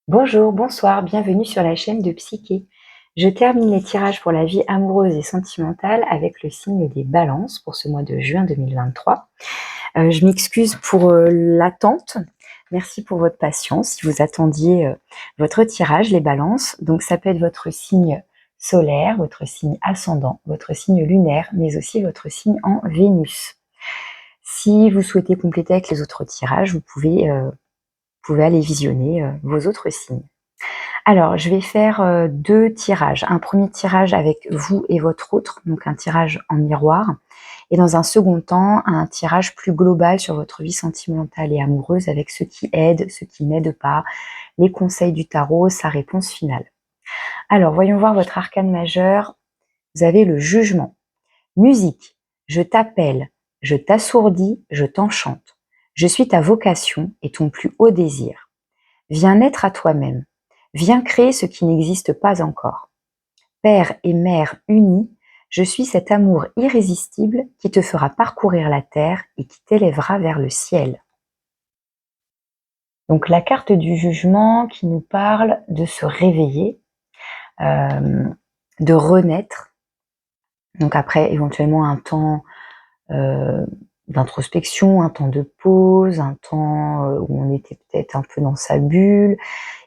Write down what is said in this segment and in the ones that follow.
Bonjour, bonsoir, bienvenue sur la chaîne de Psyché. Je termine les tirages pour la vie amoureuse et sentimentale avec le signe des balances pour ce mois de juin 2023. Je m'excuse pour l'attente. Merci pour votre patience. Si vous attendiez votre tirage, les balances, donc ça peut être votre signe solaire, votre signe ascendant, votre signe lunaire, mais aussi votre signe en Vénus. Si vous souhaitez compléter avec les autres tirages, vous pouvez aller visionner vos autres signes. Alors, je vais faire 2 tirages. Un premier tirage avec vous et votre autre, donc un tirage en miroir. Et dans un second temps, un tirage plus global sur votre vie sentimentale et amoureuse avec ce qui aide, ce qui n'aide pas, les conseils du tarot, sa réponse finale. Alors, voyons voir votre arcane majeur. Vous avez le jugement. Musique, je t'appelle, je t'assourdis, je t'enchante. Je suis ta vocation et ton plus haut désir. Viens naître à toi-même. Viens créer ce qui n'existe pas encore. Père et mère unis, je suis cet amour irrésistible qui te fera parcourir la terre et qui t'élèvera vers le ciel. Donc la carte du jugement qui nous parle de se réveiller, de renaître. Donc après éventuellement un temps d'introspection, un temps de pause, un temps où on était peut-être un peu dans sa bulle.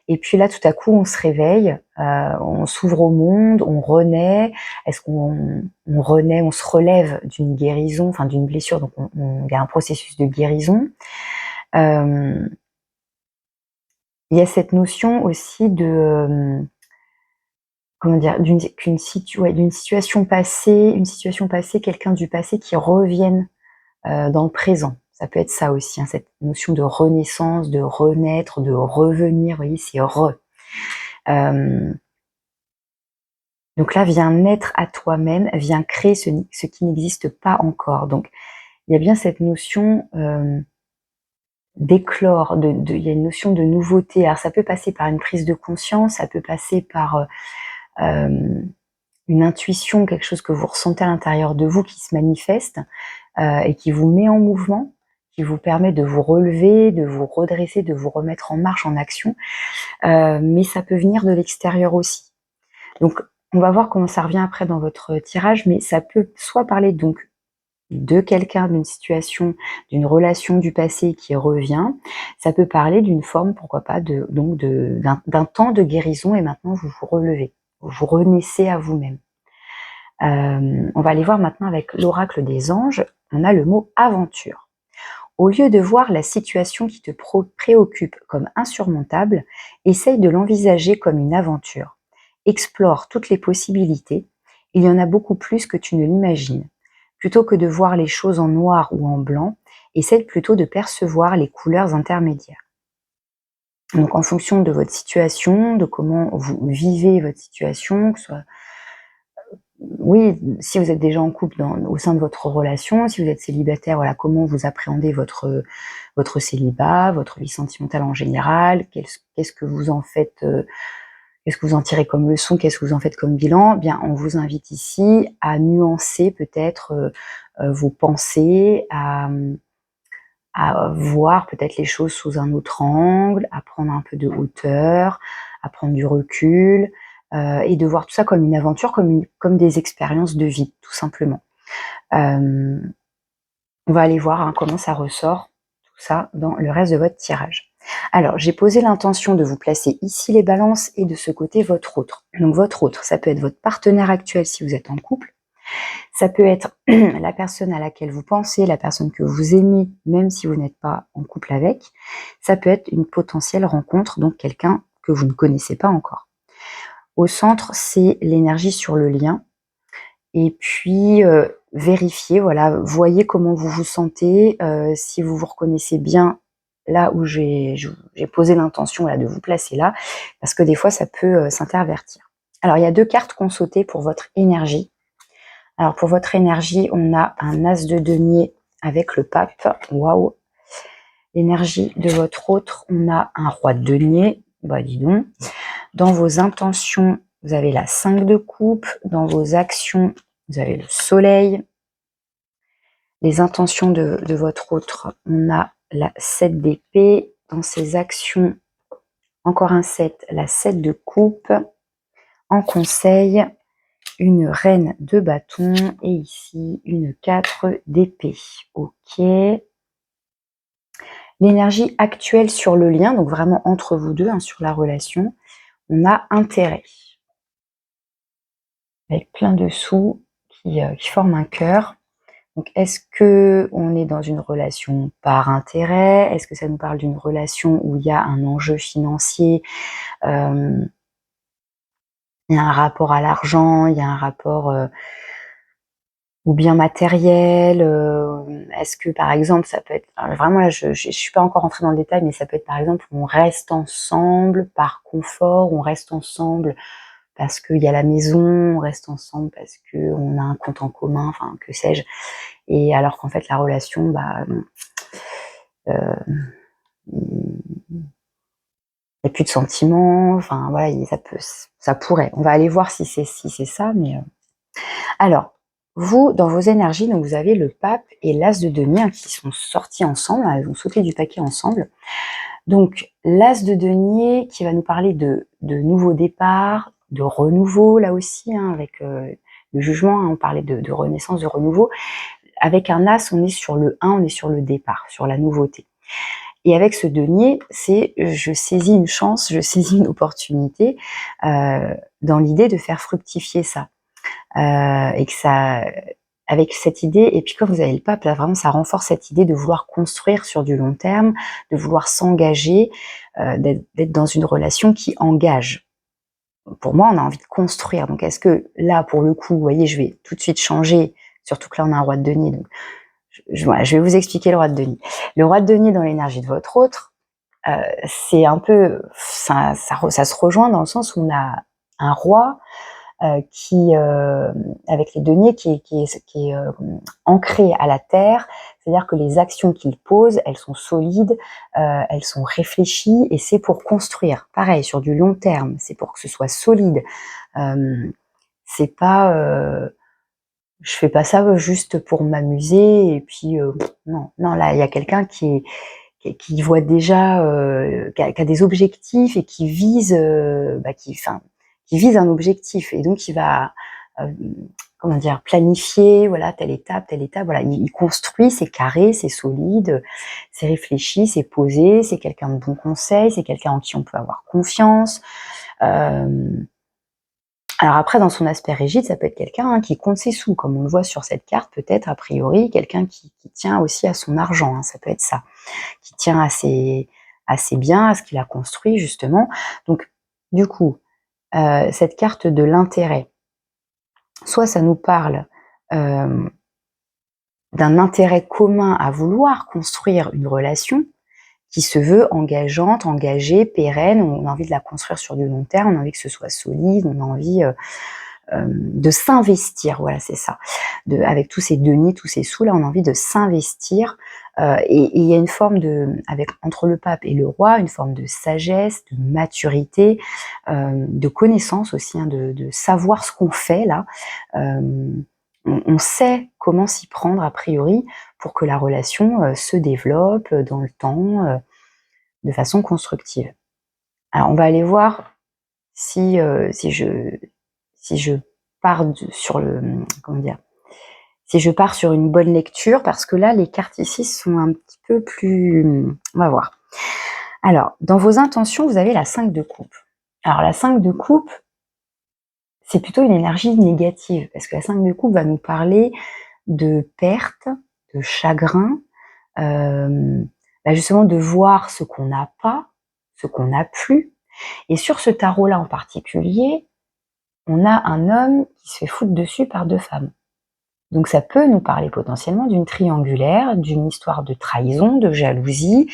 Et puis là, tout à coup, on se réveille, on s'ouvre au monde, on renaît. Est-ce qu'on renaît, on se relève d'une guérison, enfin d'une blessure, donc il y a un processus de guérison. Il y a cette notion aussi de, comment dire, d'une situation passée, quelqu'un du passé qui revienne dans le présent. Ça peut être ça aussi, hein, cette notion de renaissance, de renaître, de revenir, vous voyez, c'est re. Donc là, viens naître à toi-même, viens créer ce qui n'existe pas encore. Donc, il y a bien cette notion d'éclore, il y a une notion de nouveauté. Alors, ça peut passer par une prise de conscience, ça peut passer par une intuition, quelque chose que vous ressentez à l'intérieur de vous qui se manifeste et qui vous met en mouvement, qui vous permet de vous relever, de vous redresser, de vous remettre en marche, en action. Mais ça peut venir de l'extérieur aussi. Donc, on va voir comment ça revient après dans votre tirage, mais ça peut soit parler donc de quelqu'un, d'une situation, d'une relation du passé qui revient. Ça peut parler d'une forme, pourquoi pas, d'un temps de guérison et maintenant vous vous relevez, vous renaissez à vous-même. On va aller voir maintenant avec l'oracle des anges. On a le mot aventure. Au lieu de voir la situation qui te préoccupe comme insurmontable, essaye de l'envisager comme une aventure. Explore toutes les possibilités. Il y en a beaucoup plus que tu ne l'imagines. Plutôt que de voir les choses en noir ou en blanc, essaye plutôt de percevoir les couleurs intermédiaires. Donc en fonction de votre situation, de comment vous vivez votre situation, que ce soit oui, si vous êtes déjà en couple au sein de votre relation, si vous êtes célibataire, voilà, comment vous appréhendez votre célibat, votre vie sentimentale en général, qu'est-ce que vous en faites, qu'est-ce que vous en tirez comme leçon, qu'est-ce que vous en faites comme bilan? Bien, on vous invite ici à nuancer peut-être vos pensées, à voir peut-être les choses sous un autre angle, à prendre un peu de hauteur, à prendre du recul, et de voir tout ça comme une aventure, comme des expériences de vie, tout simplement. On va aller voir comment ça ressort, tout ça, dans le reste de votre tirage. Alors, j'ai posé l'intention de vous placer ici les balances et de ce côté votre autre. Donc votre autre, ça peut être votre partenaire actuel si vous êtes en couple. Ça peut être la personne à laquelle vous pensez, la personne que vous aimez, même si vous n'êtes pas en couple avec. Ça peut être une potentielle rencontre, donc quelqu'un que vous ne connaissez pas encore. Au centre, c'est l'énergie sur le lien. Et puis, vérifiez, voilà, voyez comment vous vous sentez, si vous vous reconnaissez bien là où j'ai posé l'intention de vous placer là, parce que des fois, ça peut s'intervertir. Alors, il y a 2 cartes qu'on sautait pour votre énergie. Alors, pour votre énergie, on a un as de denier avec le pape. Waouh! L'énergie de votre autre, on a un roi de denier. Bah, dis donc. Dans vos intentions, vous avez la 5 de coupe. Dans vos actions, vous avez le soleil. Les intentions de votre autre, on a la 7 d'épée. Dans ses actions, encore un 7, la 7 de coupe. En conseil, une reine de bâton et ici une 4 d'épée. Ok. L'énergie actuelle sur le lien, donc vraiment entre vous deux, hein, sur la relation, on a intérêt. Avec plein de sous qui forment un cœur. Donc, est-ce que on est dans une relation par intérêt? Est-ce que ça nous parle d'une relation où il y a un enjeu financier? Il y a un rapport à l'argent, il y a un rapport ou bien matériel. Est-ce que, par exemple, ça peut être... Alors, vraiment, là, je suis pas encore entrée dans le détail, mais ça peut être, par exemple, on reste ensemble par confort, on reste ensemble parce qu'il y a la maison, on reste ensemble parce qu'on a un compte en commun, enfin, que sais-je. Et alors qu'en fait, la relation, bah, il n'y a plus de sentiments, enfin voilà, ça pourrait. On va aller voir si c'est ça, mais alors, vous, dans vos énergies, donc vous avez le pape et l'as de denier, hein, qui sont sortis ensemble, hein, ils ont sauté du paquet ensemble. Donc, l'as de denier qui va nous parler de nouveaux départs, de renouveau, là aussi, hein, avec le jugement, hein, on parlait de renaissance, de renouveau. Avec un as, on est sur le 1, on est sur le départ, sur la nouveauté. Et avec ce denier, c'est je saisis une chance, je saisis une opportunité dans l'idée de faire fructifier ça. Et que ça, avec cette idée, et puis quand vous avez le pape, là vraiment ça renforce cette idée de vouloir construire sur du long terme, de vouloir s'engager, d'être dans une relation qui engage. Pour moi, on a envie de construire. Donc est-ce que là, pour le coup, vous voyez, je vais tout de suite changer, surtout que là on a un roi de denier, donc voilà, je vais vous expliquer le roi de denier. Le roi de denier dans l'énergie de votre autre, c'est un peu, ça se rejoint dans le sens où on a un roi qui, avec les deniers, qui est ancré à la terre, c'est-à-dire que les actions qu'il pose, elles sont solides, elles sont réfléchies, et c'est pour construire. Pareil, sur du long terme, c'est pour que ce soit solide. C'est pas, je fais pas ça juste pour m'amuser, et puis non, là il y a quelqu'un qui voit déjà, qui a des objectifs et qui vise, qui vise un objectif, et donc qui va, comment dire, planifier, voilà, telle étape, voilà, il construit, c'est carré, c'est solide, c'est réfléchi, c'est posé, c'est quelqu'un de bon conseil, c'est quelqu'un en qui on peut avoir confiance. Alors après, dans son aspect rigide, ça peut être quelqu'un, hein, qui compte ses sous, comme on le voit sur cette carte, peut-être a priori, quelqu'un qui tient aussi à son argent, hein, ça peut être ça, qui tient à ses biens, à ce qu'il a construit justement. Donc du coup, cette carte de l'intérêt, soit ça nous parle d'un intérêt commun à vouloir construire une relation qui se veut engageante, engagée, pérenne, on a envie de la construire sur du long terme, on a envie que ce soit solide, on a envie de s'investir, voilà, c'est ça. Avec tous ces deniers, tous ces sous là, on a envie de s'investir. Et il y a une forme entre le pape et le roi, une forme de sagesse, de maturité, de connaissance aussi, hein, de savoir ce qu'on fait là. On sait comment s'y prendre a priori pour que la relation se développe dans le temps, de façon constructive. Alors on va aller voir si je pars sur le, comment dire, si je pars sur une bonne lecture, parce que là les cartes ici sont un petit peu plus, on va voir. Alors dans vos intentions, vous avez la 5 de coupe. Alors la 5 de coupe, c'est plutôt une énergie négative, parce que la 5 de coupe va nous parler de perte, de chagrin, justement de voir ce qu'on n'a pas, ce qu'on n'a plus. Et sur ce tarot-là en particulier, on a un homme qui se fait foutre dessus par 2 femmes. Donc ça peut nous parler potentiellement d'une triangulaire, d'une histoire de trahison, de jalousie,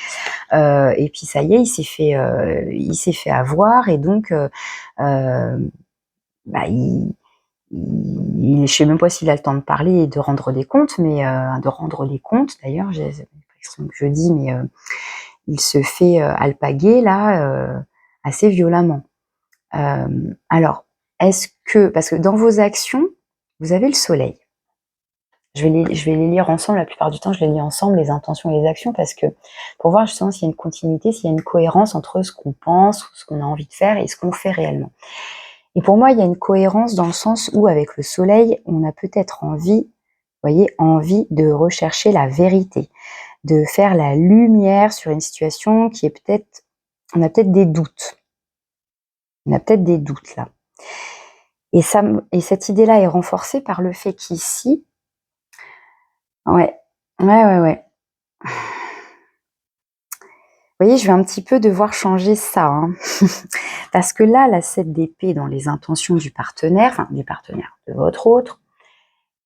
et puis ça y est, il s'est fait avoir, et donc je sais même pas s'il a le temps de parler et de rendre des comptes, mais de rendre les comptes d'ailleurs, j'ai l'expression que je dis, mais il se fait alpaguer là assez violemment. Alors, parce que dans vos actions, vous avez le soleil. Je vais les lire ensemble, la plupart du temps je les lis ensemble, les intentions et les actions, parce que pour voir justement s'il y a une continuité, s'il y a une cohérence entre ce qu'on pense, ce qu'on a envie de faire et ce qu'on fait réellement. Et pour moi, il y a une cohérence dans le sens où avec le soleil, on a peut-être envie, vous voyez, envie de rechercher la vérité, de faire la lumière sur une situation qui est peut-être, on a peut-être des doutes. On a peut-être des doutes là. Et cette idée-là est renforcée par le fait qu'ici, ouais. Vous voyez, je vais un petit peu devoir changer ça, hein. Parce que là, la 7 d'épée dans les intentions du partenaire, enfin du partenaire, de votre autre,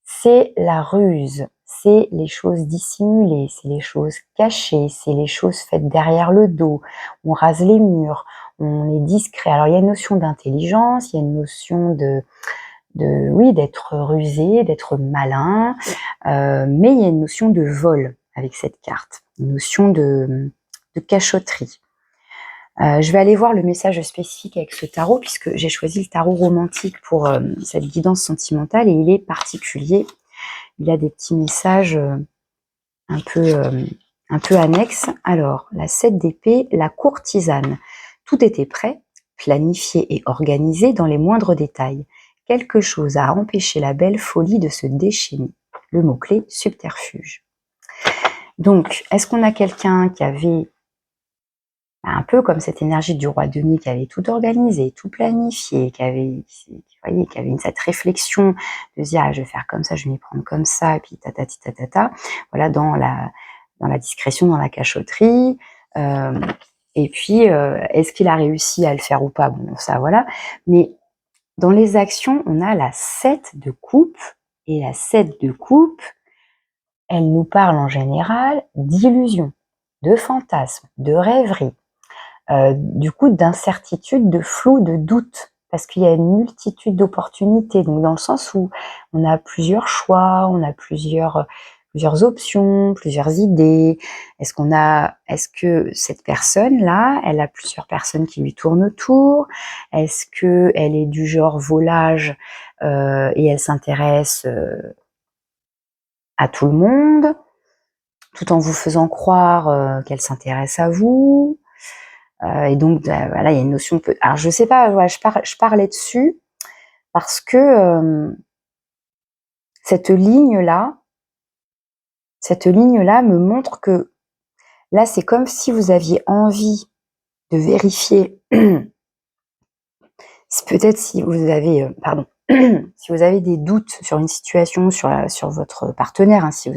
c'est la ruse, c'est les choses dissimulées, c'est les choses cachées, c'est les choses faites derrière le dos. On rase les murs, on est discret. Alors il y a une notion d'intelligence, il y a une notion oui, d'être rusé, d'être malin, mais il y a une notion de vol avec cette carte, une notion de cachotterie. Je vais aller voir le message spécifique avec ce tarot, puisque j'ai choisi le tarot romantique pour cette guidance sentimentale, et il est particulier. Il a des petits messages un peu annexes. Alors, la 7 d'épée, la courtisane. Tout était prêt, planifié et organisé dans les moindres détails. Quelque chose a empêché la belle folie de se déchaîner. Le mot-clé, subterfuge. Donc, est-ce qu'on a quelqu'un qui avait un peu comme cette énergie du roi denier, qui avait tout organisé, tout planifié, qui avait cette réflexion de se dire je vais faire comme ça, je vais m'y prendre comme ça, et puis tatati tatata, voilà, dans la discrétion, dans la cachotterie. Et puis est-ce qu'il a réussi à le faire ou pas? Bon, ça voilà. Mais dans les actions, on a la 7 de coupe, et la 7 de coupe, elle nous parle en général d'illusions, de fantasmes, de rêveries. Du coup, d'incertitude, de flou, de doute, parce qu'il y a une multitude d'opportunités. Donc, dans le sens où on a plusieurs choix, on a plusieurs options, plusieurs idées. Est-ce que cette personne-là, elle a plusieurs personnes qui lui tournent autour? Est-ce que elle est du genre volage et elle s'intéresse à tout le monde, tout en vous faisant croire qu'elle s'intéresse à vous? Et donc, voilà, il y a une notion de... Alors, je sais pas, ouais, je parlais dessus parce que cette ligne-là me montre que là, c'est comme si vous aviez envie de vérifier, peut-être si vous avez, si vous avez des doutes sur une situation, sur votre partenaire, hein, si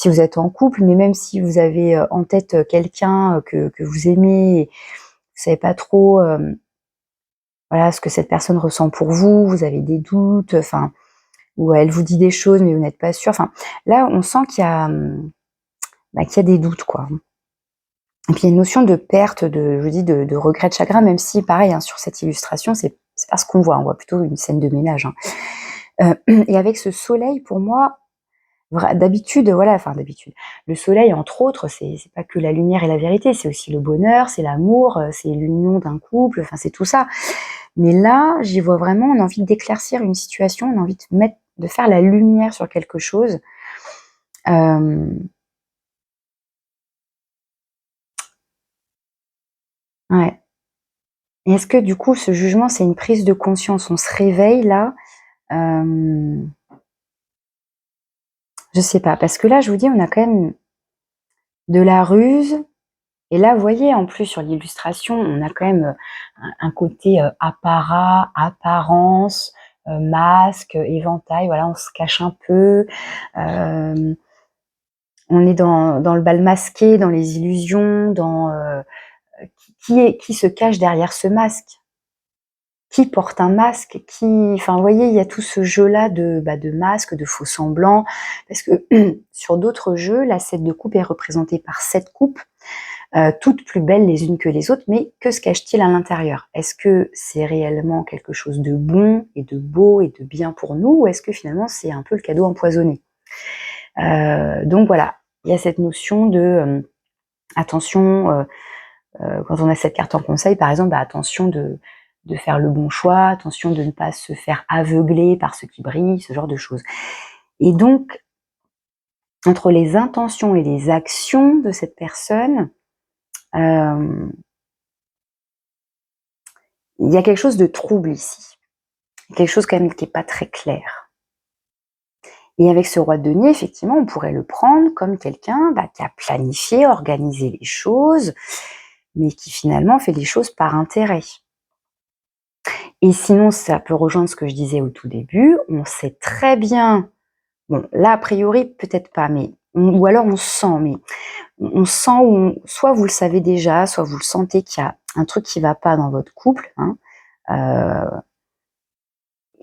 vous êtes en couple, mais même si vous avez en tête quelqu'un que vous aimez, vous savez pas trop... voilà, ce que cette personne ressent pour vous, vous avez des doutes, enfin, ou elle vous dit des choses mais vous n'êtes pas sûr. Enfin, là, on sent qu'il y a des doutes, quoi. Et puis il y a une notion de perte, je vous dis, de regret, de chagrin, même si, pareil, hein, sur cette illustration, c'est pas ce qu'on voit. On voit plutôt une scène de ménage, hein. Et avec ce soleil, pour moi, d'habitude, le soleil, entre autres, c'est pas que la lumière et la vérité, c'est aussi le bonheur, c'est l'amour, c'est l'union d'un couple, enfin, c'est tout ça. Mais là, j'y vois vraiment, on a envie d'éclaircir une situation, on a envie de faire la lumière sur quelque chose. Ouais. Et est-ce que du coup, ce jugement, c'est une prise de conscience? On se réveille là? Je sais pas, parce que là, je vous dis, on a quand même de la ruse. Et là, vous voyez, en plus, sur l'illustration, on a quand même un côté apparat, apparence, masque, éventail, voilà, on se cache un peu. On est dans le bal masqué, dans les illusions, dans qui se cache derrière ce masque? Qui porte un masque? Enfin, vous voyez, il y a tout ce jeu-là de masques, de faux semblants, parce que sur d'autres jeux, la 7 de coupe est représentée par 7 coupes, toutes plus belles les unes que les autres, mais que se cache-t-il à l'intérieur? Est-ce que c'est réellement quelque chose de bon et de beau et de bien pour nous, ou est-ce que finalement c'est un peu le cadeau empoisonné? Donc voilà, il y a cette notion de attention, quand on a cette carte en conseil, par exemple, attention de faire le bon choix, attention de ne pas se faire aveugler par ce qui brille, ce genre de choses. Et donc, entre les intentions et les actions de cette personne, il y a quelque chose de trouble ici. Quelque chose quand même qui n'est pas très clair. Et avec ce roi de denier, effectivement, on pourrait le prendre comme quelqu'un qui a planifié, organisé les choses, mais qui finalement fait les choses par intérêt. Et sinon, ça peut rejoindre ce que je disais au tout début, on sait très bien, bon là a priori peut-être pas, mais ou alors on sent, mais on sent, soit vous le savez déjà, soit vous le sentez qu'il y a un truc qui va pas dans votre couple, hein,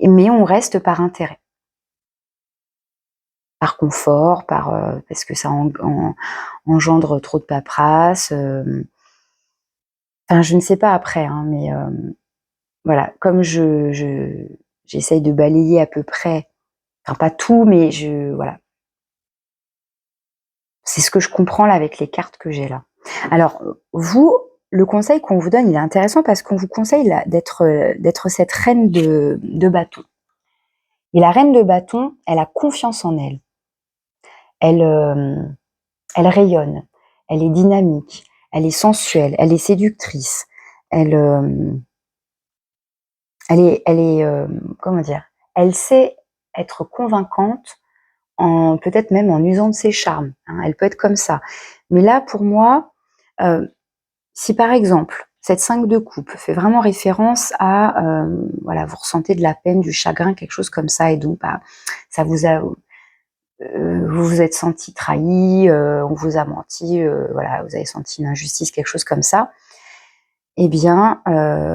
mais on reste par intérêt. Par confort, parce que ça engendre trop de paperasse. Enfin, je ne sais pas après, hein, mais voilà, comme j'essaye de balayer à peu près, enfin pas tout, mais voilà. C'est ce que je comprends là avec les cartes que j'ai là. Alors, vous, le conseil qu'on vous donne, il est intéressant parce qu'on vous conseille là, d'être cette reine de bâton. Et la reine de bâton, elle a confiance en elle. Elle rayonne, elle est dynamique, elle est sensuelle, elle est séductrice, elle est comment dire? Elle sait être convaincante peut-être même en usant de ses charmes, hein, elle peut être comme ça. Mais là, pour moi, si par exemple, cette 5 de coupe fait vraiment référence à, voilà, vous ressentez de la peine, du chagrin, quelque chose comme ça, et donc ça vous vous êtes senti trahi, on vous a menti, voilà, vous avez senti une injustice, quelque chose comme ça, eh bien,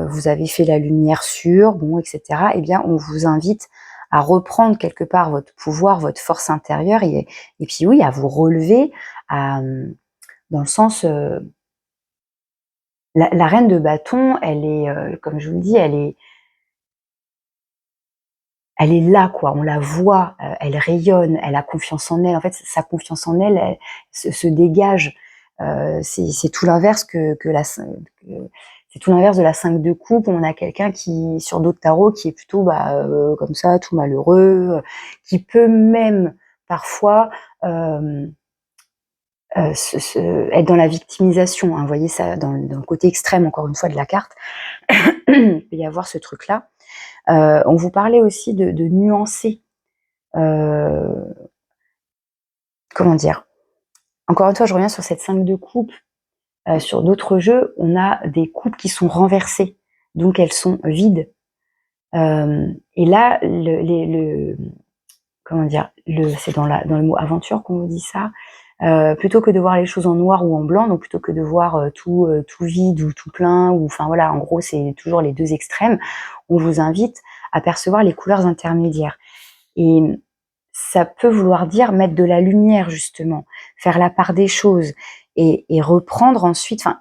vous avez fait la lumière sur, bon, etc. Eh bien, on vous invite à reprendre quelque part votre pouvoir, votre force intérieure, et puis oui, à vous relever, dans le sens, la reine de bâton, elle est, comme je vous le dis, elle est là, quoi. On la voit, elle rayonne, elle a confiance en elle. En fait, sa confiance en elle, elle se dégage. C'est tout l'inverse c'est tout l'inverse de la 5 de coupe. On a quelqu'un qui, sur d'autres tarots, qui est plutôt comme ça, tout malheureux, qui peut même parfois être dans la victimisation, hein. Vous voyez ça dans le côté extrême, encore une fois, de la carte. Il peut y avoir ce truc-là. On vous parlait aussi de nuancer. Comment dire? Encore une fois, je reviens sur cette 5 de coupe. Sur d'autres jeux, on a des coupes qui sont renversées, donc elles sont vides. Et là, comment dire? C'est dans le mot aventure qu'on vous dit ça. Plutôt que de voir les choses en noir ou en blanc, donc plutôt que de voir tout vide ou tout plein, ou enfin voilà, en gros, c'est toujours les deux extrêmes. On vous invite à percevoir les couleurs intermédiaires. Et ça peut vouloir dire mettre de la lumière, justement, faire la part des choses, et reprendre ensuite. Enfin,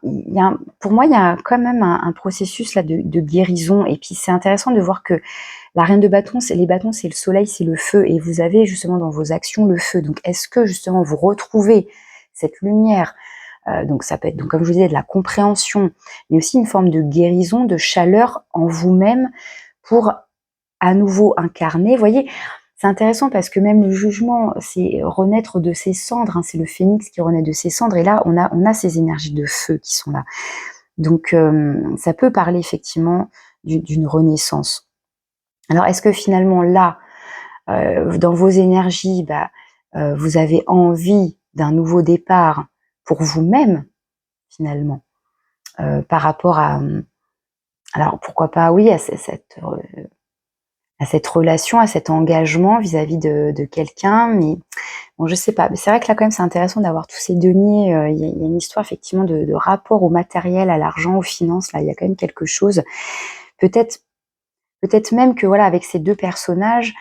pour moi, il y a quand même un processus là de guérison. Et puis c'est intéressant de voir que la reine de bâton, les bâtons, c'est le soleil, c'est le feu, et vous avez justement dans vos actions le feu. Donc est-ce que justement vous retrouvez cette lumière? Donc ça peut être, donc, comme je vous disais, de la compréhension, mais aussi une forme de guérison, de chaleur en vous-même, pour à nouveau incarner. Vous voyez, c'est intéressant parce que même le jugement, c'est renaître de ses cendres, hein, c'est le phénix qui renaît de ses cendres, et là on a ces énergies de feu qui sont là. Donc ça peut parler effectivement d'une renaissance. Alors est-ce que finalement là, dans vos énergies, vous avez envie d'un nouveau départ pour vous-même, finalement, par rapport à, alors pourquoi pas, oui, à cette relation, à cet engagement vis-à-vis de quelqu'un, mais bon, je sais pas. Mais c'est vrai que là, quand même, c'est intéressant d'avoir tous ces deniers. Il y a une histoire effectivement de rapport au matériel, à l'argent, aux finances. Là, il y a quand même quelque chose. Peut-être, peut-être même que voilà, avec ces deux personnages,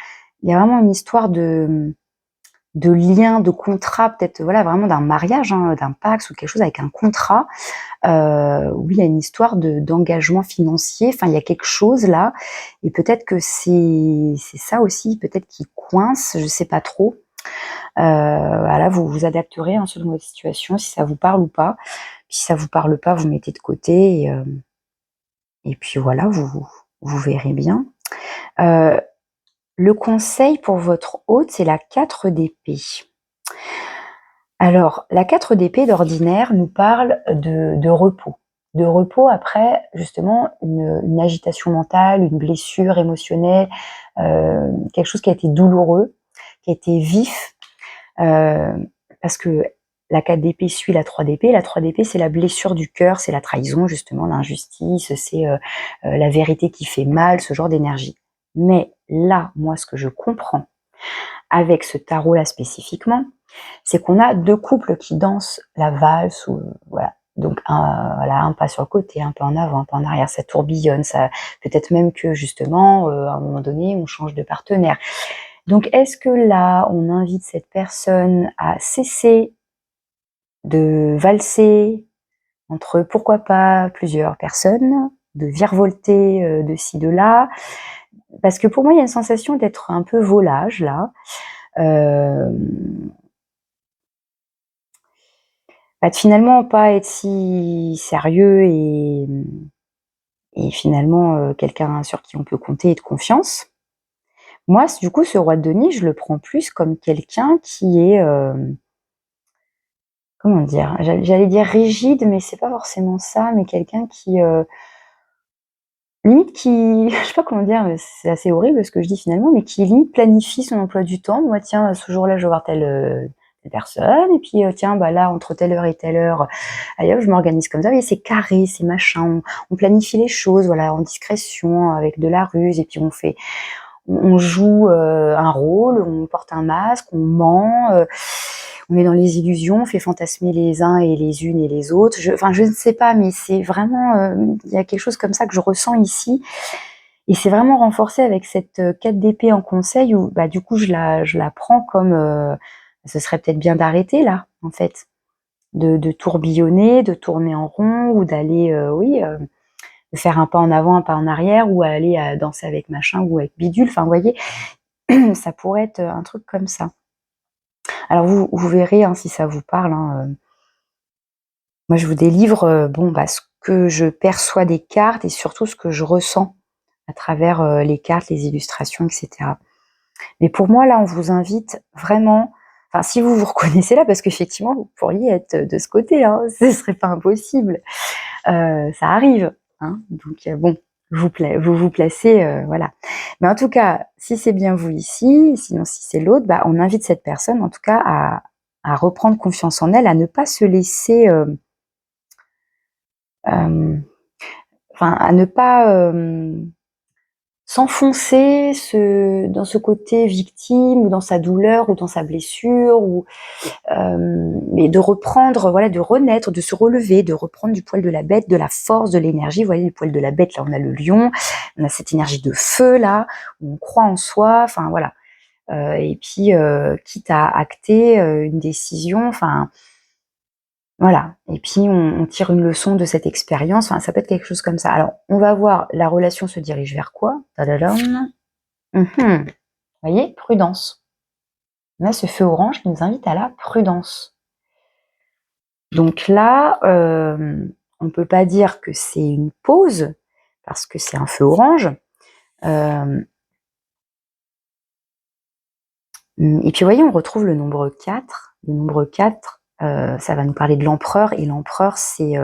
il y a vraiment une histoire de lien, de contrat, peut-être voilà, vraiment d'un mariage, hein, d'un pacte ou quelque chose avec un contrat. Oui, il y a une histoire d'engagement financier. Enfin, il y a quelque chose là, et peut-être que c'est ça aussi, peut-être qui coince. Je sais pas trop. Voilà, vous vous adapterez, hein, selon votre situation, si ça vous parle ou pas. Puis si ça vous parle pas, vous mettez de côté, et puis voilà, vous verrez bien. Le conseil pour votre hôte, c'est la 4 d'épée. Alors, la 4 d'épée d'ordinaire nous parle de repos. De repos après, justement, une agitation mentale, une blessure émotionnelle, quelque chose qui a été douloureux, qui a été vif, parce que la 4 d'épée suit la 3 d'épée. La 3 d'épée, c'est la blessure du cœur, c'est la trahison, justement, l'injustice, c'est la vérité qui fait mal, ce genre d'énergie. Mais là, moi, ce que je comprends avec ce tarot-là spécifiquement, c'est qu'on a deux couples qui dansent la valse, ou voilà. Donc un pas sur le côté, un pas en avant, un pas en arrière, ça tourbillonne, ça peut-être même que justement, à un moment donné, on change de partenaire. Donc est-ce que là, on invite cette personne à cesser de valser entre, pourquoi pas, plusieurs personnes, de virevolter de ci, de là? Parce que pour moi, il y a une sensation d'être un peu volage là. Euh, de finalement pas être si sérieux et finalement quelqu'un sur qui on peut compter et de confiance. Moi, du coup, ce roi de denier, je le prends plus comme quelqu'un qui est, comment dire, j'allais dire rigide, mais c'est pas forcément ça, mais quelqu'un qui, limite qui, je sais pas comment dire, mais c'est assez horrible ce que je dis finalement, mais qui limite planifie son emploi du temps. Moi, tiens, ce jour-là, je vais voir telle personne, et puis tiens, bah là, entre telle heure et telle heure, allez hop, je m'organise comme ça. Et c'est carré, c'est machin, on planifie les choses, voilà, en discrétion, avec de la ruse, et puis on joue un rôle, on porte un masque, on ment, on est dans les illusions, on fait fantasmer les uns et les unes et les autres. Enfin, je ne sais pas, mais c'est vraiment, il y a quelque chose comme ça que je ressens ici. Et c'est vraiment renforcé avec cette 4 d'épée en conseil où, bah, du coup, je la prends comme, ce serait peut-être bien d'arrêter là, en fait, de tourbillonner, de tourner en rond ou d'aller, oui, de faire un pas en avant, un pas en arrière, ou aller danser avec machin ou avec bidule. Enfin, vous voyez, ça pourrait être un truc comme ça. Alors vous verrez hein, si ça vous parle. Hein, moi, je vous délivre bon, bah, ce que je perçois des cartes et surtout ce que je ressens à travers les cartes, les illustrations, etc. Mais pour moi, là, on vous invite vraiment, enfin, si vous vous reconnaissez là, parce qu'effectivement, vous pourriez être de ce côté, hein, ce serait pas impossible. Ça arrive, hein, donc bon, vous vous placez, voilà. Mais en tout cas, si c'est bien vous ici, sinon si c'est l'autre, bah, on invite cette personne, en tout cas, à reprendre confiance en elle, à ne pas se laisser, enfin, à ne pas s'enfoncer dans ce côté victime ou dans sa douleur ou dans sa blessure ou mais de reprendre, voilà, de renaître, de se relever, de reprendre du poil de la bête, de la force, de l'énergie. Vous voyez, du poil de la bête, là, on a le lion, on a cette énergie de feu, là, où on croit en soi, enfin, voilà. Et puis, quitte à acter une décision, enfin, voilà. Et puis, on tire une leçon de cette expérience, enfin, ça peut être quelque chose comme ça. Alors, on va voir, la relation se dirige vers quoi? Tadadam. Vous voyez, prudence. Là, ce feu orange qui nous invite à la prudence. Donc là, on ne peut pas dire que c'est une pause, parce que c'est un feu orange. Et puis, vous voyez, on retrouve le nombre 4. Le nombre 4, ça va nous parler de l'empereur, et l'empereur, c'est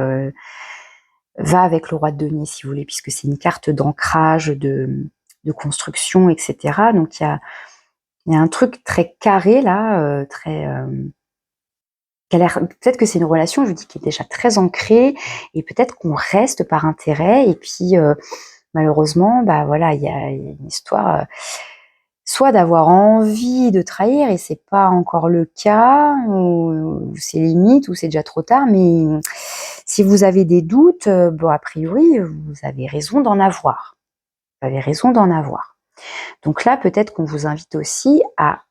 va avec le roi de denier, si vous voulez, puisque c'est une carte d'ancrage, de construction, etc. Donc, il y a un truc très carré, là, très... peut-être que c'est une relation, je vous dis, qui est déjà très ancrée, et peut-être qu'on reste par intérêt, et puis malheureusement, bah voilà, il y a une histoire, soit d'avoir envie de trahir, et c'est pas encore le cas, ou c'est limite, ou c'est déjà trop tard, mais si vous avez des doutes, bon, a priori, vous avez raison d'en avoir. Vous avez raison d'en avoir. Donc là, peut-être qu'on vous invite aussi à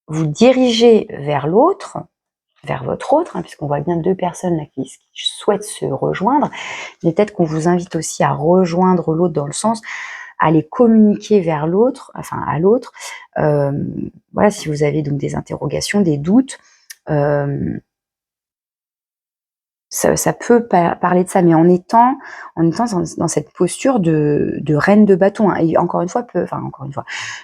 vous diriger vers votre autre, hein, puisqu'on voit bien deux personnes là qui souhaitent se rejoindre, mais peut-être qu'on vous invite aussi à rejoindre l'autre dans le sens à les communiquer vers l'autre, enfin à l'autre. Voilà, si vous avez donc des interrogations, des doutes, ça peut parler de ça, mais en étant dans cette posture de reine de bâton, hein. Et encore une fois,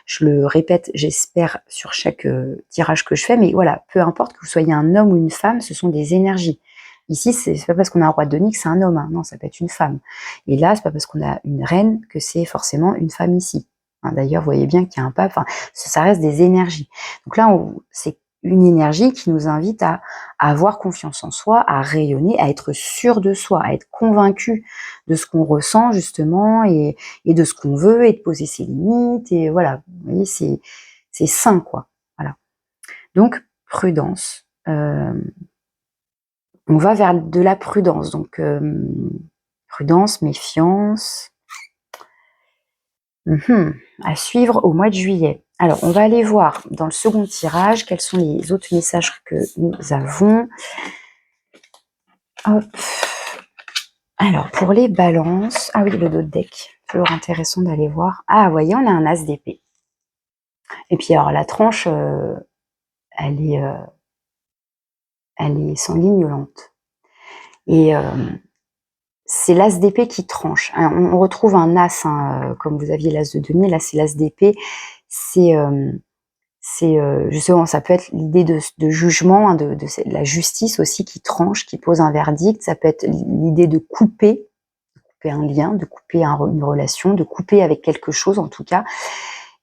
je le répète, j'espère sur chaque tirage que je fais, mais voilà, peu importe que vous soyez un homme ou une femme, ce sont des énergies. Ici, c'est pas parce qu'on a un roi de denier que c'est un homme, hein. Non, ça peut être une femme. Et là, c'est pas parce qu'on a une reine que c'est forcément une femme ici. Hein, d'ailleurs, vous voyez bien qu'il y a un pape, enfin, ça reste des énergies. Donc là, c'est une énergie qui nous invite à avoir confiance en soi, à rayonner, à être sûr de soi, à être convaincu de ce qu'on ressent justement et de ce qu'on veut et de poser ses limites et voilà, vous voyez, c'est sain quoi. Voilà. Donc prudence. On va vers de la prudence, donc prudence, méfiance. À suivre au mois de juillet. Alors, on va aller voir dans le second tirage quels sont les autres messages que nous avons. Hop. Alors, pour les balances... Ah oui, le dos de deck. Toujours intéressant d'aller voir. Ah, vous voyez, on a un as d'épée. Et puis, alors, la tranche, elle est sanguignolante. Et c'est l'as d'épée qui tranche. On retrouve un as, hein, comme vous aviez l'as de denier. Là, c'est l'as d'épée. C'est justement, ça peut être l'idée de jugement, hein, de la justice aussi qui tranche, qui pose un verdict. Ça peut être l'idée de couper un lien, de couper une relation, de couper avec quelque chose en tout cas.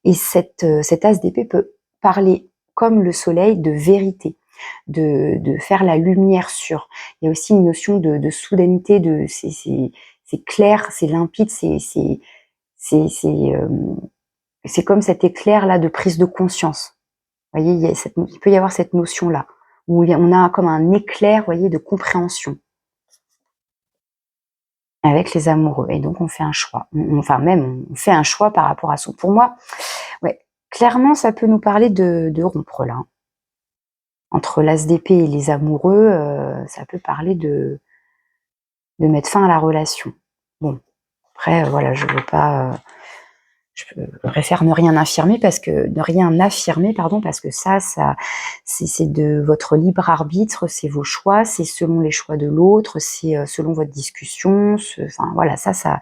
Et cet as d'épée peut parler comme le soleil de vérité, de faire la lumière sur. Il y a aussi une notion de soudaineté, c'est clair, c'est limpide, c'est comme cet éclair là de prise de conscience. Vous voyez, il peut y avoir cette notion là où on a comme un éclair, vous voyez, de compréhension avec les amoureux. Et donc, on fait un choix. On fait un choix par rapport à ça. Pour moi, ouais, clairement, ça peut nous parler de rompre, là. Entre l'as d'épée et les amoureux, ça peut parler de mettre fin à la relation. Bon, après, voilà, je préfère ne rien affirmer parce que ça c'est de votre libre arbitre, c'est vos choix, c'est selon les choix de l'autre, c'est selon votre discussion, enfin voilà, ça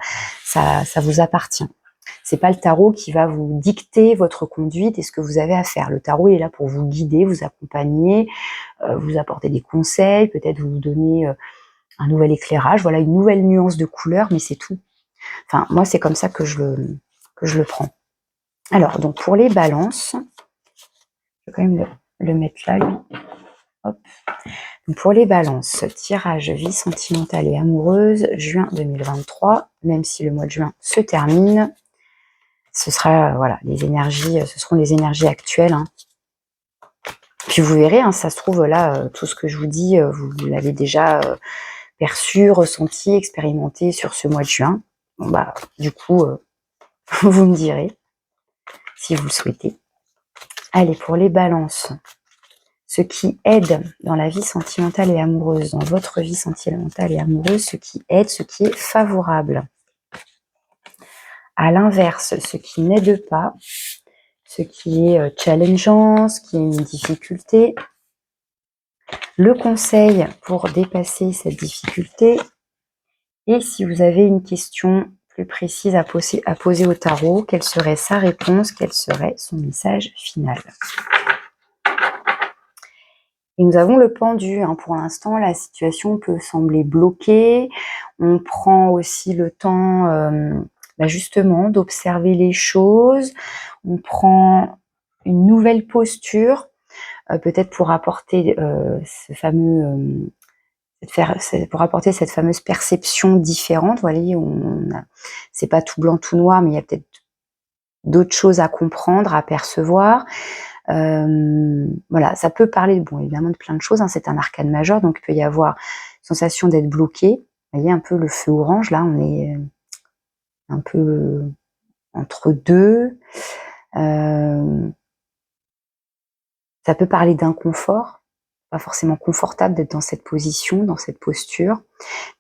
vous appartient. C'est pas le tarot qui va vous dicter votre conduite et ce que vous avez à faire. Le tarot il est là pour vous guider, vous accompagner, vous apporter des conseils, peut-être vous donner un nouvel éclairage, voilà, une nouvelle nuance de couleur, mais c'est tout. Enfin, moi c'est comme ça que je le prends. Alors, donc pour les balances, je vais quand même le mettre là, lui. Hop. Donc pour les balances, tirage vie sentimentale et amoureuse, juin 2023, même si le mois de juin se termine, ce sera, voilà, ce seront les énergies actuelles. Hein. Puis vous verrez, hein, ça se trouve là, tout ce que je vous dis, vous l'avez déjà perçu, ressenti, expérimenté sur ce mois de juin. Bon, bah, du coup, vous me direz si vous le souhaitez. Allez, pour les balances, ce qui aide dans la vie sentimentale et amoureuse, dans votre vie sentimentale et amoureuse, ce qui aide, ce qui est favorable. À l'inverse, ce qui n'aide pas, ce qui est challengeant, ce qui est une difficulté. Le conseil pour dépasser cette difficulté. Et si vous avez une question plus précise à poser au tarot, quelle serait sa réponse, quel serait son message final. Et nous avons le pendu. Hein. Pour l'instant, la situation peut sembler bloquée. On prend aussi le temps justement d'observer les choses. On prend une nouvelle posture, peut-être pour apporter pour apporter cette fameuse perception différente. Vous voyez, c'est pas tout blanc, tout noir, mais il y a peut-être d'autres choses à comprendre, à percevoir. Voilà, ça peut parler, bon, évidemment, de plein de choses. Hein, c'est un arcane majeur, donc il peut y avoir sensation d'être bloqué. Vous voyez un peu le feu orange, là, on est un peu entre deux. Ça peut parler d'inconfort, pas forcément confortable d'être dans cette position, dans cette posture,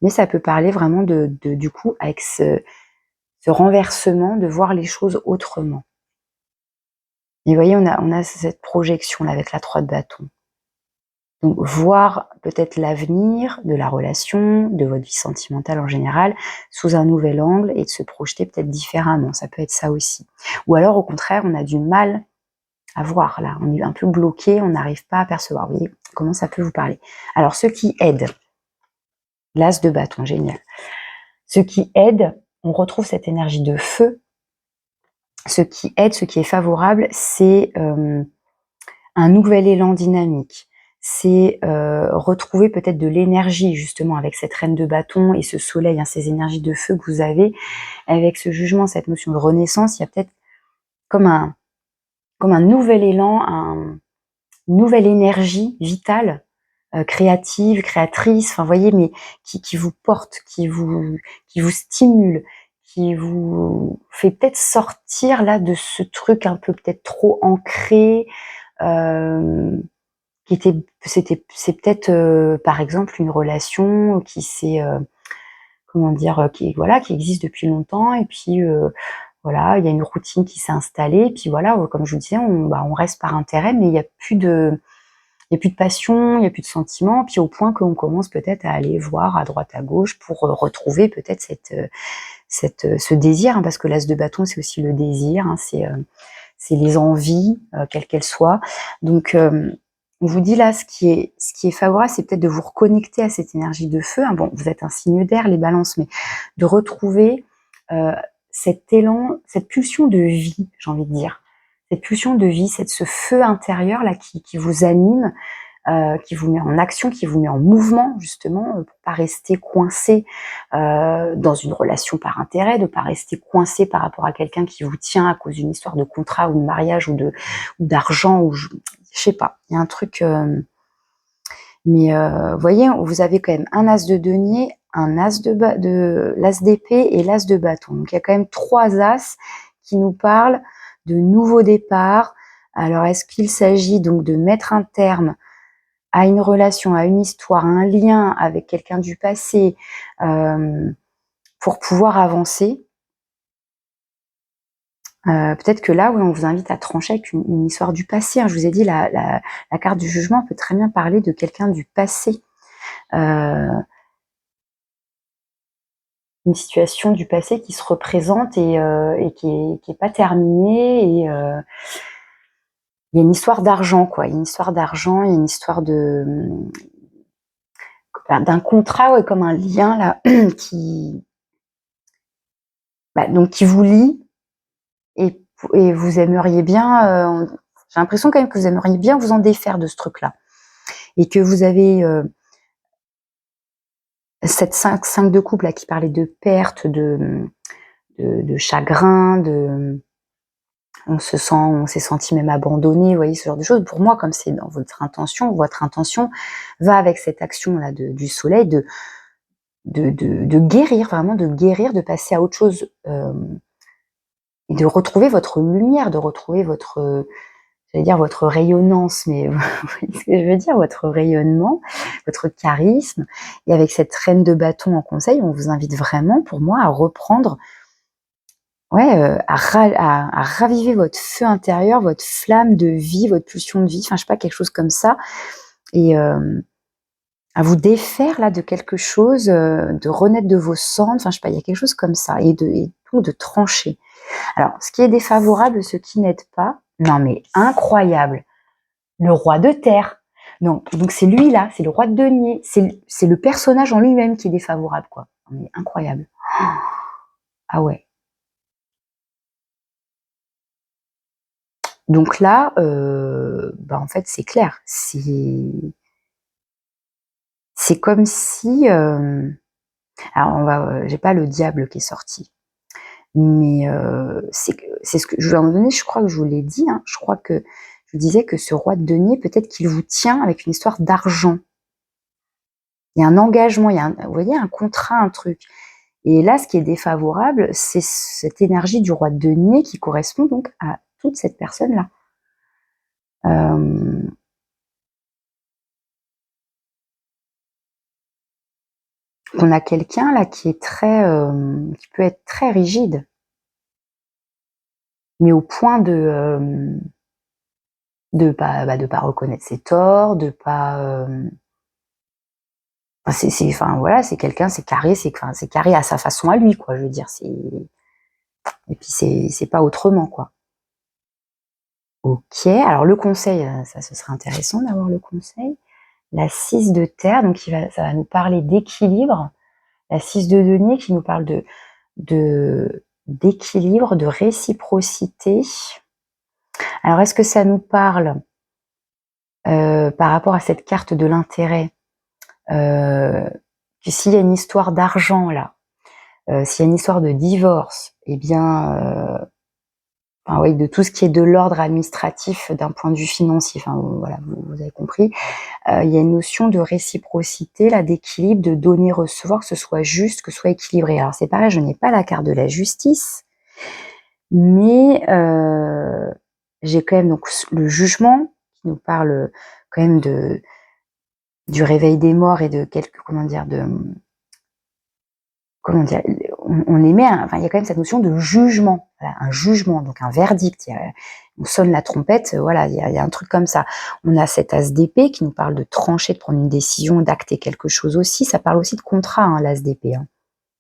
mais ça peut parler vraiment du coup, avec ce renversement, de voir les choses autrement. Et vous voyez, on a cette projection là avec la 3 de bâton. Donc, voir peut-être l'avenir de la relation, de votre vie sentimentale en général, sous un nouvel angle et de se projeter peut-être différemment. Ça peut être ça aussi. Ou alors, au contraire, on a du mal à voir, là. On est un peu bloqué, on n'arrive pas à percevoir. Vous voyez comment ça peut vous parler. Alors, ce qui aide, l'as de bâton, génial. Ce qui aide, on retrouve cette énergie de feu. Ce qui aide, ce qui est favorable, c'est un nouvel élan dynamique. C'est retrouver peut-être de l'énergie justement avec cette reine de bâton et ce soleil, hein, ces énergies de feu que vous avez, avec ce jugement, cette notion de renaissance, il y a peut-être comme un nouvel élan, une nouvelle énergie vitale, créative, créatrice, enfin vous voyez, mais qui vous porte, qui vous stimule, qui vous fait peut-être sortir là de ce truc un peu peut-être trop ancré, c'est peut-être par exemple une relation qui s'est comment dire, qui voilà, qui existe depuis longtemps et puis voilà, il y a une routine qui s'est installée et puis voilà, comme je vous disais, on reste par intérêt, mais il y a plus de passion, il y a plus de sentiments, puis au point qu'on commence peut-être à aller voir à droite à gauche pour retrouver peut-être ce désir, hein, parce que l'as de bâton c'est aussi le désir, hein, c'est les envies, quelles qu'elles soient. Donc on vous dit là, ce qui est favorable, c'est peut-être de vous reconnecter à cette énergie de feu, hein. Bon, vous êtes un signe d'air, les balances, mais de retrouver cet élan, cette pulsion de vie, j'ai envie de dire. Cette pulsion de vie, ce feu intérieur là qui vous anime, qui vous met en action, qui vous met en mouvement justement, pour pas rester coincé dans une relation par intérêt, de pas rester coincé par rapport à quelqu'un qui vous tient à cause d'une histoire de contrat ou de mariage ou d'argent ou je sais pas. Il y a un truc, mais vous voyez, vous avez quand même un as de denier, un as l'as d'épée et l'as de bâton. Donc il y a quand même 3 as qui nous parlent de nouveaux départs. Alors est-ce qu'il s'agit donc de mettre un terme à une relation, à une histoire, à un lien avec quelqu'un du passé, pour pouvoir avancer? Peut-être que là, oui, on vous invite à trancher avec une histoire du passé, hein. Je vous ai dit, la carte du jugement peut très bien parler de quelqu'un du passé. Une situation du passé qui se représente et qui est pas terminée et il y a une histoire d'argent, quoi. Il y a une histoire d'argent, il y a une histoire d'un contrat, ouais, comme un lien là qui donc qui vous lie et vous aimeriez bien, j'ai l'impression quand même que vous aimeriez bien vous en défaire de ce truc-là et que vous avez cette 5 de coupe là qui parlait de perte, de chagrin, on s'est senti même abandonné, vous voyez, ce genre de choses. Pour moi, comme c'est dans votre intention va avec cette action là du soleil de guérir, vraiment de guérir, de passer à autre chose, et de retrouver votre lumière, de retrouver votre, j'allais dire votre rayonnance, mais vous voyez ce que je veux dire, votre rayonnement, votre charisme. Et avec cette reine de bâton en conseil, on vous invite vraiment, pour moi, à reprendre, ouais, à raviver votre feu intérieur, votre flamme de vie, votre pulsion de vie, enfin je sais pas, quelque chose comme ça, et à vous défaire là de quelque chose, de renaître de vos cendres, enfin je sais pas, il y a quelque chose comme ça, et donc de trancher. Alors, ce qui est défavorable, ce qui n'aide pas, non mais incroyable, le roi de terre. Non, donc c'est lui là, c'est le roi de denier, c'est le personnage en lui-même qui est défavorable, quoi. Mais incroyable. Ah ouais. Donc là, en fait, c'est clair. C'est comme si, alors j'ai pas le diable qui est sorti, mais c'est ce que je vais en donner. Je crois que je vous l'ai dit, hein, je crois que je vous disais que ce roi de denier, peut-être qu'il vous tient avec une histoire d'argent. Il y a un engagement, vous voyez, un contrat, un truc. Et là, ce qui est défavorable, c'est cette énergie du roi de denier qui correspond donc à toute cette personne-là. On a quelqu'un là qui est qui peut être très rigide, mais au point de de pas reconnaître ses torts, de pas enfin voilà, c'est quelqu'un, c'est carré, c'est carré à sa façon à lui, quoi. Je veux dire, et puis c'est pas autrement, quoi. Ok, alors le conseil, ça ce serait intéressant d'avoir le conseil. La 6 de terre, donc ça va nous parler d'équilibre. La 6 de denier qui nous parle d'équilibre, de réciprocité. Alors est-ce que ça nous parle par rapport à cette carte de l'intérêt, que s'il y a une histoire d'argent là, s'il y a une histoire de divorce, eh bien, enfin, oui, de tout ce qui est de l'ordre administratif d'un point de vue financier, enfin voilà, vous avez compris, il y a une notion de réciprocité, là, d'équilibre, de donner-recevoir, que ce soit juste, que ce soit équilibré. Alors c'est pareil, je n'ai pas la carte de la justice, mais j'ai quand même donc le jugement qui nous parle quand même du réveil des morts et de comment dire, on émet, enfin, il y a quand même cette notion de jugement, voilà, un jugement, donc un verdict. On sonne la trompette, voilà, il y a un truc comme ça. On a cet as d'épée qui nous parle de trancher, de prendre une décision, d'acter quelque chose aussi. Ça parle aussi de contrat, hein, l'as d'épée. Hein.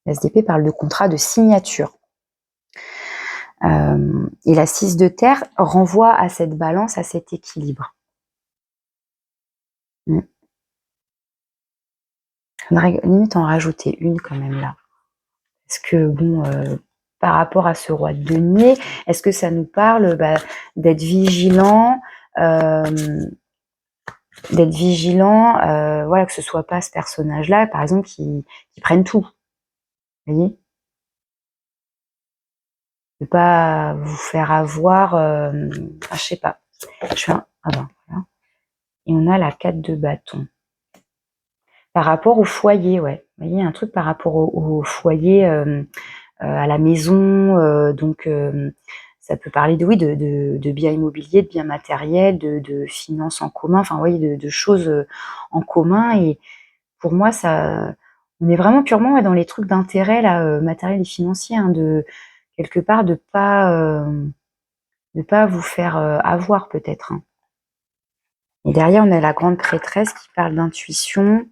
L'as d'épée parle de contrat, de signature. Et la 6 de terre renvoie à cette balance, à cet équilibre. Faudrait limite en rajouter une quand même là. Parce que bon, par rapport à ce roi de denier, est-ce que ça nous parle d'être vigilant, voilà, que ce soit pas ce personnage-là, par exemple, qui prenne tout, vous voyez, de pas vous faire avoir, je sais pas. Voilà. Et on a la 4 de bâton. Par rapport au foyer, ouais. Vous voyez, un truc par rapport au foyer, à la maison, donc ça peut parler de biens immobiliers, de biens matériels, de finances en commun, enfin, vous voyez, de choses en commun. Et pour moi, on est vraiment purement dans les trucs d'intérêt là, matériel et financier, hein, de quelque part de pas vous faire avoir peut-être. Hein. Et derrière, on a la grande prêtresse qui parle d'intuition.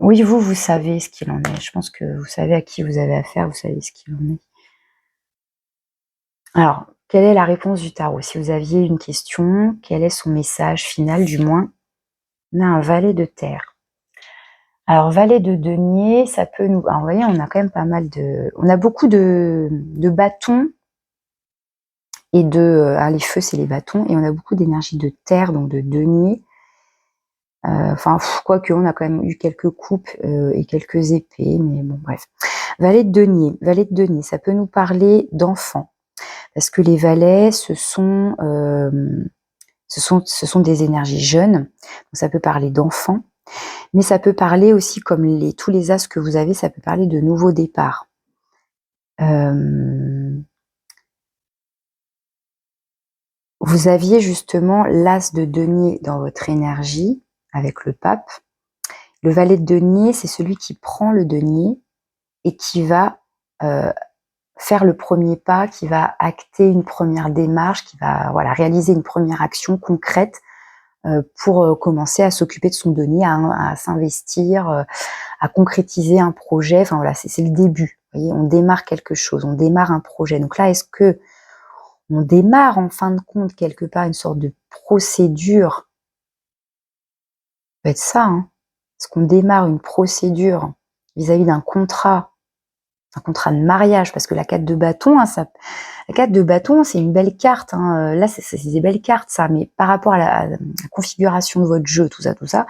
Oui, vous savez ce qu'il en est. Je pense que vous savez à qui vous avez affaire, vous savez ce qu'il en est. Alors, quelle est la réponse du tarot? Si vous aviez une question, quel est son message final du moins? On a un valet de terre. Alors, valet de denier, ça peut nous... Alors, vous voyez, on a quand même pas mal de... On a beaucoup de bâtons et les feux, c'est les bâtons, et on a beaucoup d'énergie de terre, donc de denier. Quoique, on a quand même eu quelques coupes et quelques épées, mais bon, bref. Valet de denier, ça peut nous parler d'enfants. Parce que les valets, ce sont des énergies jeunes, donc ça peut parler d'enfants, mais ça peut parler aussi, comme tous les as que vous avez, ça peut parler de nouveaux départs. Vous aviez justement l'as de denier dans votre énergie, avec le pape. Le valet de denier, c'est celui qui prend le denier et qui va faire le premier pas, qui va acter une première démarche, qui va réaliser une première action concrète pour commencer à s'occuper de son denier, à s'investir, à concrétiser un projet. Enfin voilà, c'est le début. Vous voyez, on démarre quelque chose, on démarre un projet. Donc là, est-ce que on démarre en fin de compte quelque part une sorte de procédure? Ça peut être ça, hein. Est-ce qu'on démarre une procédure vis-à-vis d'un contrat? Un contrat de mariage, parce que la 4 de bâton, hein, la 4 de bâton, c'est une belle carte. Hein. Là, c'est des belles cartes, ça, mais par rapport à la configuration de votre jeu, tout ça.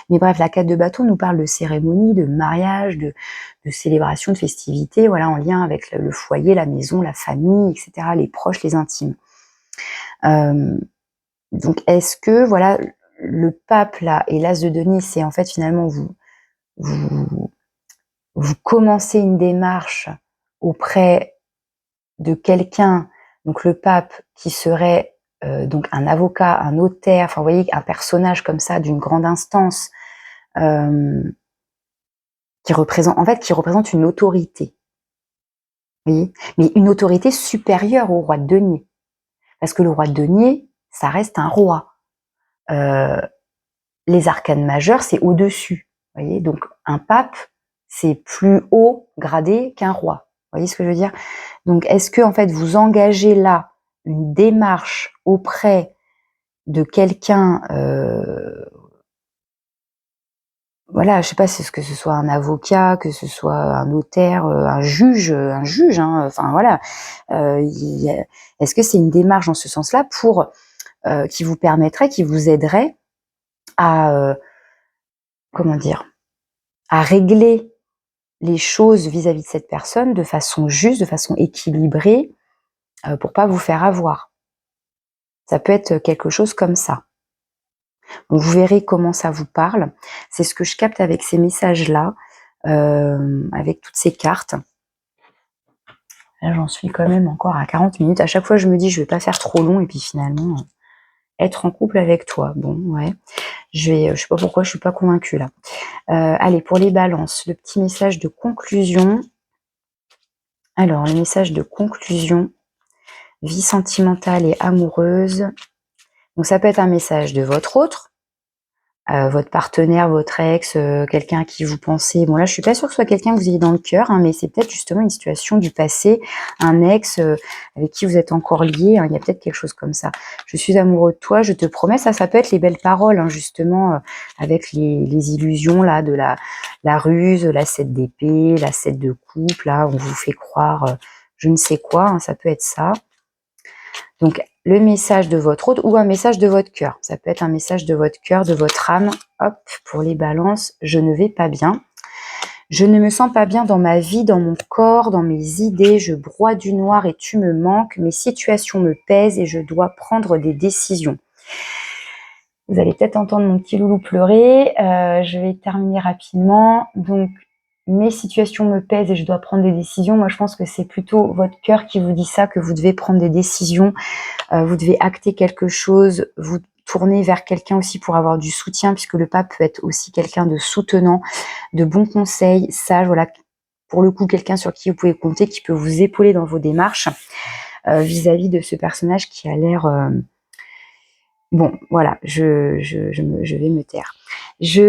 Mais bref, la 4 de bâton nous parle de cérémonie, de mariage, de célébration, de festivité, voilà, en lien avec le foyer, la maison, la famille, etc., les proches, les intimes. Donc, est-ce que, voilà, le pape, là, et l'as de denier, c'est en fait, finalement, vous commencez une démarche auprès de quelqu'un, donc le pape, qui serait donc un avocat, un notaire, enfin vous voyez, un personnage comme ça d'une grande instance qui représente une autorité, vous voyez, mais une autorité supérieure au roi de denier. Parce que le roi de denier, ça reste un roi. Les arcanes majeures, c'est au-dessus. Vous voyez, donc un pape, c'est plus haut gradé qu'un roi. Vous voyez ce que je veux dire? Donc, est-ce que en fait vous engagez là une démarche auprès de quelqu'un, voilà, je sais pas, c'est ce que ce soit un avocat, que ce soit un notaire, un juge, hein, enfin voilà. Est-ce que c'est une démarche dans ce sens-là pour qui vous permettrait, qui vous aiderait à comment dire, à régler les choses vis-à-vis de cette personne de façon juste, de façon équilibrée, pour pas vous faire avoir. Ça peut être quelque chose comme ça. Donc vous verrez comment ça vous parle. C'est ce que je capte avec ces messages-là, avec toutes ces cartes. Là, j'en suis quand même encore à 40 minutes. À chaque fois, je me dis, je vais pas faire trop long, et puis finalement, être en couple avec toi. Bon, ouais. Je sais pas pourquoi, je suis pas convaincue là. Allez, pour les balances, le petit message de conclusion. Alors, le message de conclusion, vie sentimentale et amoureuse. Donc, ça peut être un message de votre autre, votre partenaire, votre ex, quelqu'un à qui vous pensez. Bon, là, je suis pas sûre que ce soit quelqu'un que vous ayez dans le cœur, hein, mais c'est peut-être justement une situation du passé, un ex avec qui vous êtes encore lié. Hein, il y a peut-être quelque chose comme ça. Je suis amoureux de toi, je te promets. Ça peut être les belles paroles, hein, justement, avec les illusions là de la ruse, la 7 d'épée, la 7 de coupe. Là, on vous fait croire je ne sais quoi. Hein, ça peut être ça. Donc, le message de votre autre ou un message de votre cœur. Ça peut être un message de votre cœur, de votre âme. Hop, pour les balances, je ne vais pas bien. Je ne me sens pas bien dans ma vie, dans mon corps, dans mes idées. Je broie du noir et tu me manques. Mes situations me pèsent et je dois prendre des décisions. Vous allez peut-être entendre mon petit loulou pleurer. Je vais terminer rapidement. Donc, mes situations me pèsent et je dois prendre des décisions. Moi, je pense que c'est plutôt votre cœur qui vous dit ça, que vous devez prendre des décisions. Vous devez acter quelque chose, vous tourner vers quelqu'un aussi pour avoir du soutien, puisque le pape peut être aussi quelqu'un de soutenant, de bons conseils, sage, voilà, pour le coup, quelqu'un sur qui vous pouvez compter, qui peut vous épauler dans vos démarches vis-à-vis de ce personnage qui a l'air... Bon, voilà, je vais me taire. Vous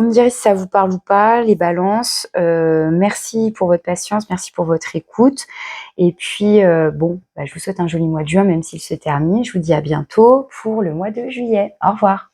me direz si ça vous parle ou pas, les balances. Merci pour votre patience, merci pour votre écoute. Et puis, je vous souhaite un joli mois de juin, même s'il se termine. Je vous dis à bientôt pour le mois de juillet. Au revoir.